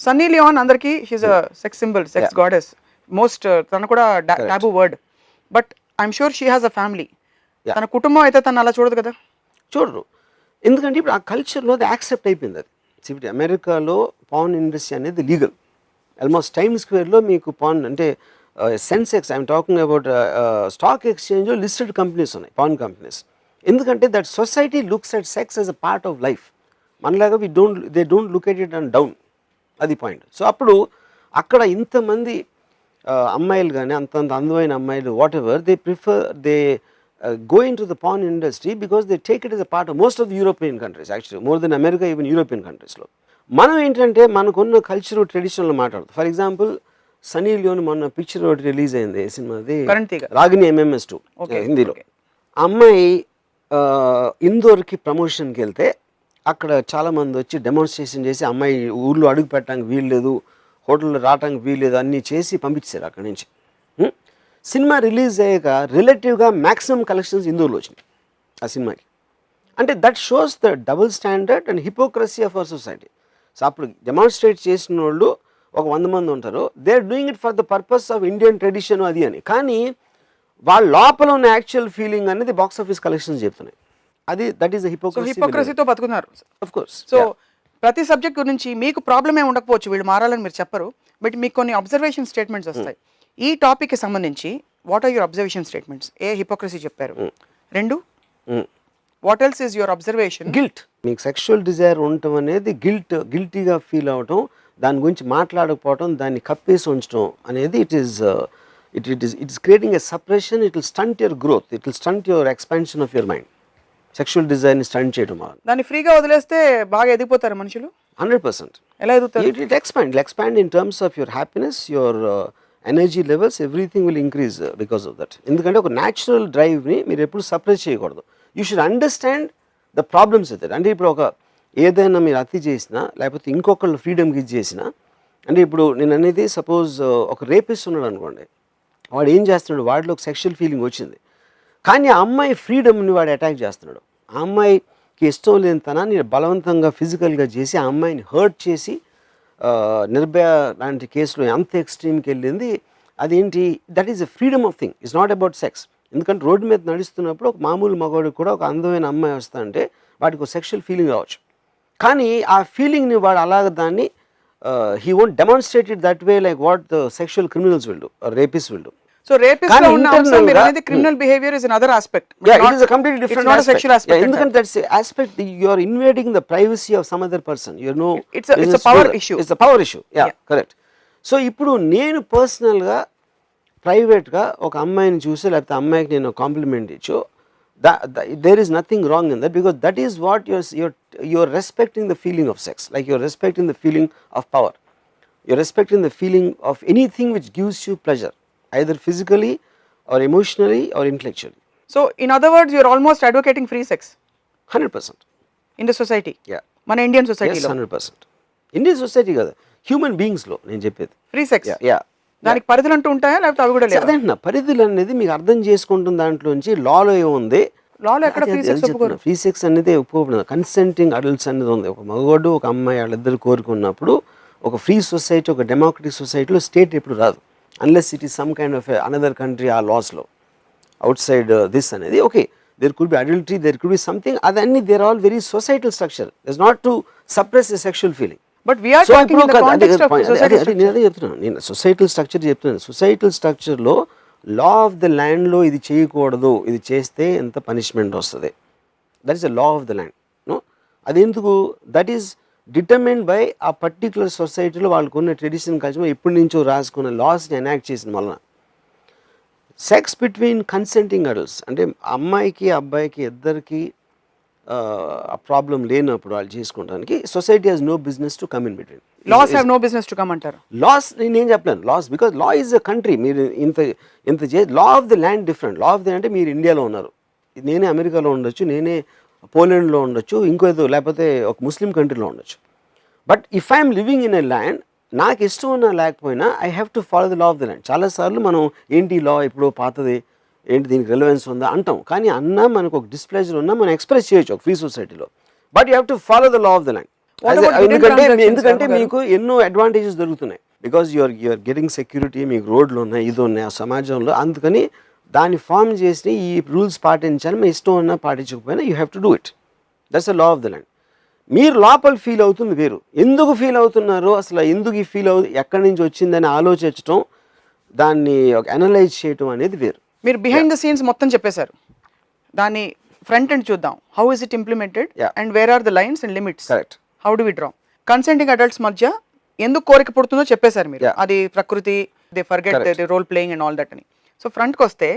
Sunny Leone అందరికి she a sex symbol, sex goddess, most తన కూడా taboo word. But I'm sure she has a family. తన కుటుంబం అయితే తను అలా చూడదు కదా. చూడరు, ఎందుకంటే ఇప్పుడు ఆ కల్చర్లో అది యాక్సెప్ట్ అయిపోయింది. అది ఇప్పుడు అమెరికాలో పాన్ ఇండస్ట్రీ అనేది లీగల్. ఆల్మోస్ట్ టైమ్ స్క్వేర్లో మీకు పాన్ అంటే Sensex, I'm talking about stock ఎక్స్చేంజ్లో లిస్టెడ్ కంపెనీస్ ఉన్నాయి, పాన్ కంపెనీస్. ఎందుకంటే that society looks at sex as a part of life. మనలాగా they don't look at it and down. అది point. So అప్పుడు అక్కడ ఇంతమంది అమ్మాయిలు కానీ అంత అందమైన అమ్మాయిలు whatever they prefer they go into the porn industry because they take it as a part of most of the European countries, actually more than America, even European countries లో. మనం ఏంటంటే మనకున్న కల్చర్ ట్రెడిషనల్ మాట్లాడుతాం. For example Sunny Leone మొన్న picture ఒకటి release అయింది సినిమాది, రాగిని MMS2 హిందీలో. అమ్మాయి ఇందోర్కి ప్రమోషన్కి వెళ్తే అక్కడ చాలామంది వచ్చి డెమాన్స్ట్రేషన్ చేసి అమ్మాయి ఊర్లో అడుగు పెట్టడానికి వీల్లేదు, హోటల్లో రావడానికి వీల్లేదు అన్నీ చేసి పంపించారు అక్కడి నుంచి. సినిమా రిలీజ్ అయ్యాక రిలేటివ్గా మ్యాక్సిమం కలెక్షన్స్ ఇందూరులో వచ్చినాయి ఆ సినిమాకి. అంటే that shows the double standard and hypocrisy of our society. So అప్పుడు డెమాన్స్ట్రేట్ చేసిన వాళ్ళు ఒక 100 మంది ఉంటారు, they are doing it for the purpose of Indian tradition అది అని. కానీ వాళ్ళ లోపల ఉన్న యాక్చువల్ ఫీలింగ్ అనేది బాక్స్ ఆఫీస్ కలెక్షన్స్ చెప్తున్నాయి. అది దట్ ఈస్ ద హిపోక్రసీతో బతుకున్నారు. Of course. సో ప్రతి సబ్జెక్ట్ గురించి మీకు ప్రాబ్లమ్ ఏ ఉండకపోవచ్చు, వీళ్ళు మారాలని మీరు చెప్పరు, బట్ మీకు కొన్ని అబ్జర్వేషన్ స్టేట్మెంట్స్ వస్తాయి. ఈ టాపిక్కి సంబంధించి what are your observation statements? A hypocrisy చెప్పారు, 2 what else is your observation? Guilt. మీకు సెక్షువల్ డిజైర్ ఉండటం అనేది గిల్టీగా ఫీల్ అవటం, దాని గురించి మాట్లాడకపోవటం, దాన్ని కప్పేసి ఉంచడం అనేది it is creating a suppression. It will stunt your growth, it will stunt your expansion of your mind. Sexual డిజైర్ని స్టంట్ చేయడం వల్ల దాన్ని ఫ్రీగా వదిలేస్తే బాగా ఎదిగిపోతారు మనుషులు. 100%. ఎలా ఎదుగుతారు? It expand in terms of your happiness, your energy levels, everything will increase because of that. ఎందుకంటే ఒక న్యాచురల్ డ్రైవ్ని మీరు ఎప్పుడు సప్రెస్ చేయకూడదు. You should understand the problems with it. అంటే ఇప్పుడు ఒక ఏదైనా మీరు అతి చేసినా లేకపోతే ఇంకొకళ్ళు ఫ్రీడమ్కి ఇది చేసినా, అంటే ఇప్పుడు నేను అనేది సపోజ్ ఒక రేపిస్ట్ ఉన్నాడు అనుకోండి, వాడు ఏం చేస్తున్నాడు, వాడిలో ఒక సెక్షువల్ ఫీలింగ్ వచ్చింది, కానీ ఆ అమ్మాయి ఫ్రీడమ్ని వాడు అటాక్ చేస్తున్నాడు. ఆ అమ్మాయికి ఇష్టం లేని తనాన్ని బలవంతంగా ఫిజికల్గా చేసి ఆ అమ్మాయిని హర్ట్ చేసి నిర్భయ లాంటి కేసులో ఎంత ఎక్స్ట్రీమ్కి వెళ్ళింది. అదేంటి, that is a freedom of thing, it's not about sex. ఎందుకంటే రోడ్డు మీద నడుస్తున్నప్పుడు ఒక మామూలు మగవాడికి కూడా ఒక అందమైన అమ్మాయి వస్తా అంటే వాడికి ఒక సెక్షువల్ ఫీలింగ్ రావచ్చు, కానీ ఆ ఫీలింగ్ని వాడు అలాగ దాన్ని he won't demonstrate it that way like what the sexual criminals will do or rapist will do. So rapist lo unna amsam meer anedi criminal behavior is another aspect. Yeah, it is a completely different aspect. It's not a sexual aspect. Yeah, ఎందుకంటే that's a aspect you are invading the privacy of some other person. You know, it's a power issue. It's a power issue. Yeah, correct. So ఇప్పుడు నేను పర్సనల్గా ప్రైవేట్గా ఒక అమ్మాయిని చూసి లేకపోతే అమ్మాయికి నేను కాంప్లిమెంట్ ఇచ్చు, there is nothing wrong in that, because that is what you're respecting the feeling of sex, like you're respecting the feeling of power, you're respecting the feeling of anything which gives you pleasure, either physically or emotionally or intellectually. So in other words, you're almost advocating free sex. 100%. In the society. Yeah. Mana Indian society lo. Yes, 100%. Indian society kada, human beings lo nenu cheppedi. Free sex. Yeah. దానికి పరిధులు అంటూ ఉంటాయా లేకపోతే అవి కూడా లేవా? అదేంటన్నా పరిధులు అనేది మీకు అర్థం చేసుకుంటున్న దాంట్లోంచి లాలో ఏముంది, లాలో ఎక్కడ ఫ్రీ సెక్స్ ఒప్పుకోరు. ఫ్రీ సెక్స్ అనేది ఒప్పుకోబడింది. కన్సెంటింగ్ అడల్ట్స్ అనేది ఉంది. ఒక మగవాడు ఒక అమ్మాయి వాళ్ళిద్దరు కోరుకున్నప్పుడు ఒక ఫ్రీ సొసైటీ, ఒక డెమోక్రటిక్ సొసైటీలో స్టేట్ ఎప్పుడు రాదు, unless it is some kind of another country or laws law outside this anedi. Okay, there could be adultery, there could be something, adanni they are all very societal structure. It's not to suppress a sexual feeling, but we are talking in the context of societal structure. నేను చెప్తున్నాను, నేను societal structure చెప్తున్నాను. Societal స్ట్రక్చర్లో law of the ల్యాండ్లో ఇది చేయకూడదు, ఇది చేస్తే ఎంత పనిష్మెంట్ వస్తుంది, that is the law of the ల్యాండ్. నో, అదెందుకు, దట్ ఈస్ డిటర్మైన్డ్ బై ఆ పర్టికులర్ సొసైటీలో వాళ్ళకున్న ట్రెడిషన్ కల్చర్ ఎప్పటి నుంచో రాసుకున్న లాస్ని ఎనాక్ట్ చేసిన వలన. సెక్స్ బిట్వీన్ కన్సెంటింగ్ అడల్ట్స్ అంటే అమ్మాయికి అబ్బాయికి ఇద్దరికి ఆ ప్రాబ్లం లేనప్పుడు వాళ్ళు చేసుకోవడానికి society has no business to come in between. Laws have no business to come అంటారు. లాస్ నేనేం చెప్పలేను, laws because law is a country. మీరు ఇంత law of the land different. Law of the అంటే మీరు ఇండియాలో ఉన్నారు, నేనే అమెరికాలో ఉండొచ్చు, నేనే పోలాండ్లో ఉండొచ్చు, ఇంకో ఏదో లేకపోతే ఒక ముస్లిం కంట్రీలో ఉండొచ్చు. But if I'm living in a land, నాకు ఇష్టం ఉన్నా లేకపోయినా I have to follow the law of the land. చాలాసార్లు మనం ఏంటి లా ఎప్పుడో పాతది, ఏంటి దీనికి రిలవెన్స్ ఉందా అంటాం, కానీ అన్నా మనకు ఒక డిస్ప్లేజర్ ఉన్నా మనం ఎక్స్ప్రెస్ చేయొచ్చు ఒక ఫ్రీ సొసైటీలో, but you have to follow the law of the land. What about hidden transactions, ఎందుకంటే Rama garu? మీకు ఎన్నో అడ్వాంటేజెస్ దొరుకుతున్నాయి. బికాజ్ యూఆర్ గెటింగ్ సెక్యూరిటీ, మీకు రోడ్లు ఉన్నాయి, ఇది ఉన్నాయి ఆ సమాజంలో. అందుకని దాన్ని ఫామ్ చేసి ఈ రూల్స్ పాటించాలి, మీ ఇష్టం ఉన్నా పాటించకపోయినా you have to do it. That's the law of the land. మీరు లోపల ఫీల్ అవుతుంది వేరు. ఎందుకు ఫీల్ అవుతున్నారో, అసలు ఎందుకు ఈ ఫీల్ ఎక్కడి నుంచి వచ్చిందని ఆలోచించడం, దాన్ని అనలైజ్ చేయటం అనేది వేరు. మీరు బిహైండ్ ద సీన్స్ మొత్తం చెప్పేశారు. దాన్ని ఫ్రంట్ ఎండ్ చూద్దాం. How is it implemented and where are the lines and limits, correct. How do we draw? Consenting adults మధ్య ఎందుకు కోరిక పుడుతుందో చెప్పేశారు మీరు. అది ప్రకృతి, they forget the role playing and all that అని. సో ఫ్రంట్కి వస్తే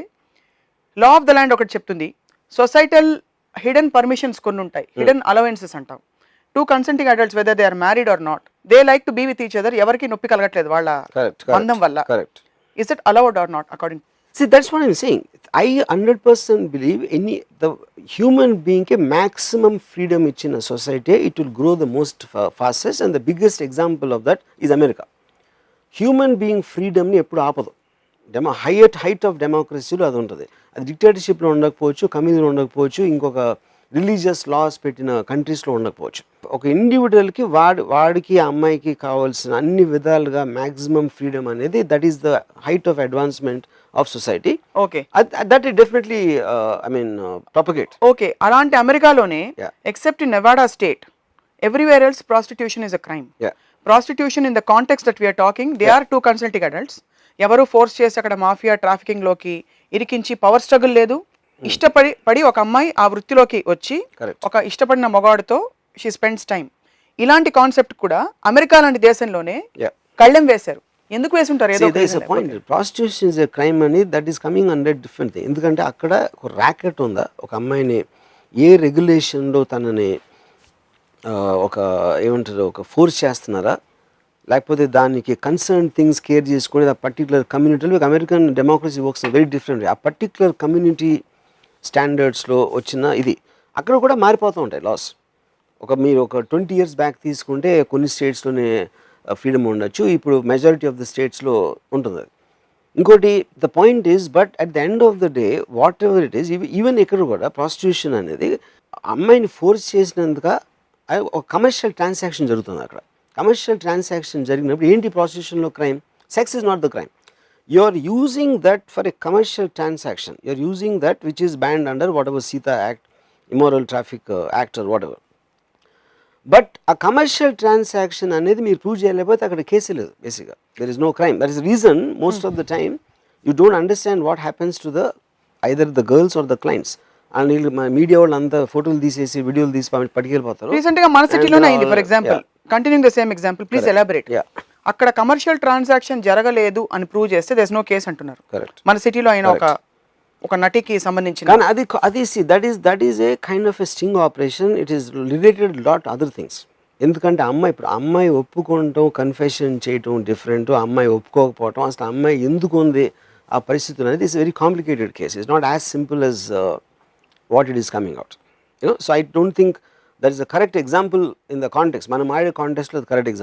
లా ఆఫ్ ద ల్యాండ్ ఒకటి చెప్తుంది, సొసైటల్ హిడెన్ పర్మిషన్స్ కొన్ని ఉంటాయి, హిడెన్ అలవెన్సెస్ అంటాం. Two consenting adults whether they are married or not, they like to be with each other, ఎవరికి నొప్పి కలగట్లేదు వాళ్ళ బంధం వల్ల. Correct. Is it allowed or not according? See, that's what I'm saying. I 100% believe the human being ke maximum freedom in a society, it will grow the most fastest, and the biggest example of that is America. Human being freedom ni eppudu aapadu. Height of democracy lo adu untadi. Adi dictatorship lo undakapochu, communism lo undakapochu, inkoka religious laws పెట్టిన కంట్రీస్లో ఉండకపోవచ్చు. ఒక ఇండివిజువల్కి వాడికి అమ్మాయికి కావాల్సిన అన్ని విధాలుగా maximum freedom అనేది, that is the height of advancement of society. Okay, that is definitely propagate. Okay, అలాంటి అమెరికాలోనే except in Nevada state, everywhere else prostitution is a crime. Prostitution in the context that we're talking, they are two consulting adults. ఎవరు force చేసి అక్కడ mafia trafficking లోకి ఇరికించి, power struggle లేదు, ఇష్టపడి ఒక అమ్మాయి ఆ వృత్తిలోకి వచ్చి ఒక ఇష్టపడిన మొగాడుతో షీ స్పెండ్స్ టైం. ఇలాంటి కాన్సెప్ట్ కూడా అమెరికా లాంటి దేశంలోనే కళ్ళెం వేశారు. ఎందుకు వేసుంటారు? ఏదో point. Prostitution is a crime అని, that is coming under different thing. ఎందుకంటే అక్కడ ఒక ర్యాకెట్ ఉందా, ఒక అమ్మాయిని ఏ రెగ్యులేషన్లో తనని ఒక ఏమంటారు ఒక ఫోర్స్ చేస్తున్నారా, లేకపోతే దానికి కన్సర్న్ థింగ్స్ కేర్ చేసుకుని ఆ పర్టికులర్ కమ్యూనిటీలో, American democracy works very different. ఆ పర్టికులర్ కమ్యూనిటీ స్టాండర్డ్స్లో వచ్చిన ఇది అక్కడ కూడా మారిపోతూ ఉంటాయి లాస్. మీరు ఒక 20 years బ్యాక్ తీసుకుంటే కొన్ని స్టేట్స్లోనే ఫ్రీడమ్ ఉండొచ్చు, ఇప్పుడు మెజారిటీ ఆఫ్ ద స్టేట్స్లో ఉంటుంది. ఇంకోటి the point is, but at the end of the day what ever it is, even ఇక్కడ కూడా ప్రాస్టిట్యూషన్ అనేది అమ్మాయిని ఫోర్స్ చేసినందుక ఒక కమర్షియల్ ట్రాన్సాక్షన్ జరుగుతుంది. అక్కడ కమర్షియల్ ట్రాన్సాక్షన్ జరిగినప్పుడు ఏంటి ప్రాస్టిట్యూషన్లో crime? Sex is not the crime. You are using that for a commercial transaction. You are using that which is banned under whatever Sita Act, Immoral Traffic Act or whatever. But a commercial transaction అనేది మీరు prove చేయలేకపోతే అక్కడ case లేదు. బేసిక్గా there is no crime. That is the reason most of the time you don't understand what happens to the either the girls or the clients. And వీళ్ళు media వాళ్ళు అంతా ఫోటోలు తీసేసి వీడియోలు తీసి పట్టుకెళ్ళిపోతారు. రీసెంట్గా మన సిటీలోనే అయింది. For example, continuing the same example, please elaborate. అక్కడ కమర్షియల్ ట్రాన్సాక్షన్ జరగలేదు అని ప్రూవ్ చేస్తే దేర్ ఇస్ నో కేస్ అంటున్నారు. మన సిటీలో అయిన ఒక నటికి సంబంధించిన, కానీ అది that is a kind of a sting operation. It is related lot other things. ఎందుకంటే అమ్మాయి ఒప్పుకోవటం, కన్ఫెషన్ చేయటం డిఫరెంట్, అమ్మాయి ఒప్పుకోకపోవటం, అసలు అమ్మాయి ఎందుకు ఉంది ఆ పరిస్థితులు అనేది is very complicated case. It's not as simple as what it is coming out. So I don't think that is the correct example in the context. మనం ఆడే కాంటెక్స్ట్లో కరెక్ట్ ఎగ్జాంపుల్.